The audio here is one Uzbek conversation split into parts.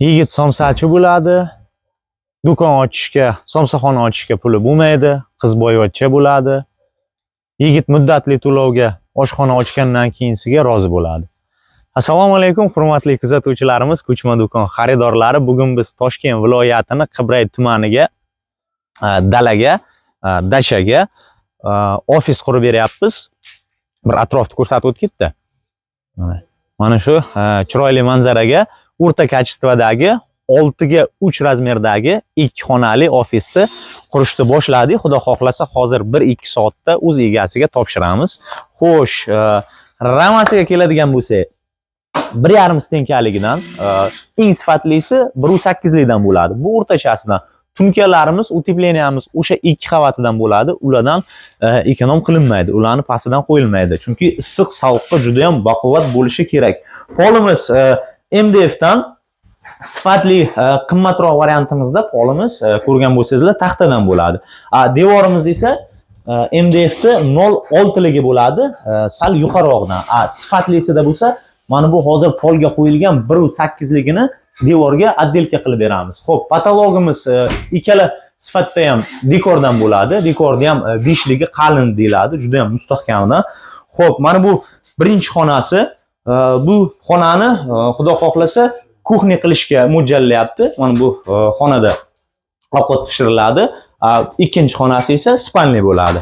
Yigit somsachi bo'ladi. Do'kon ochishga, somsaxona ochishga puli bo'lmaydi. Qiz boyvachcha bo'ladi. Yigit muddatli to'lovga oshxona ochgandan keyinsiga rozi bo'ladi. Assalomu alaykum, hurmatli kuzatuvchilarimiz, ko'chma do'kon xaridorlari. Bugun biz Toshkent viloyatining Qibray tumaniga, dalaga, dashaga ofis qurib beryapmiz. Bir atrofni ko'rsatib o'tib-ketdi. Mana shu chiroyli manzaraga o'rta kачестводagi 6 ga 3 razmerdagi 2 xonali ofisni qurishni boshladik. Xudo xohlasa hozir 1-2 soatda o'z egasiga topshiramiz. Xo'sh, ramasiga keladigan bo'lsak, 1,5 stenkaligidan eng sifatlisi 1,8 likdan bo'ladi. Bu o'rtachasidan. Tunkalarimiz, utepleniyamiz o'sha 2 qavatidan bo'ladi. Ulardan ekonom qilinmaydi. Ularni pastidan qo'yilmaydi. Chunki issiq sovuqqa juda ham baquvvat bo'lishi kerak. Polimiz MDF dan sifatli qimmatroq variantimizda polimiz ko'rgan bo'lsangizlar taxtadan bo'ladi. Devorimiz esa MDF da 0,6 ligi bo'ladi, sal yuqoriroqdan. Sifatlisida bo'lsa, mana bu hozir polga qo'yilgan 1,8 ligini devorga отделка qilib beramiz. Xo'p, patologimiz ikkala sifatda ham dekordan bo'ladi. Dekorda ham 5 ligi qalin deyiladi, juda ham mustahkamdan. Xo'p, mana bu birinchi xonasi. Bu xonani xudo xohlasa kuxni qilishga mo'ljallayapti. Mana bu xonada ovqat pishiriladi. Ikkinchi xonasi esa spalniy bo'ladi.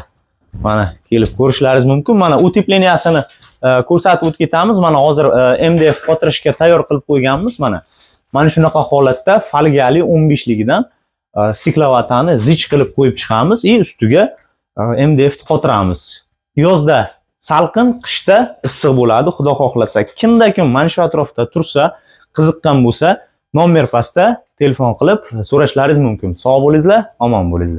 Mana kelib ko'rishlaringiz mumkin. Mana utepleniyasini ko'rsatib o'tib ketamiz. Mana hozir MDF qotirishga tayyor qilib qo'yganmiz. Mana shunaqa holatda folgali 15 ligidan stiklovatani zich qilib qo'yib chiqamiz va ustiga MDF qotiramiz. Yozda salqin, qishda issiq bo'ladi. Xudo xohlasa, kimda-kim mana shu atrofda tursa, qiziqqan bo'lsa, nomer pastda telefon qilib so'rashlaringiz mumkin. Sog' bo'lingizlar, omon bo'lingizlar.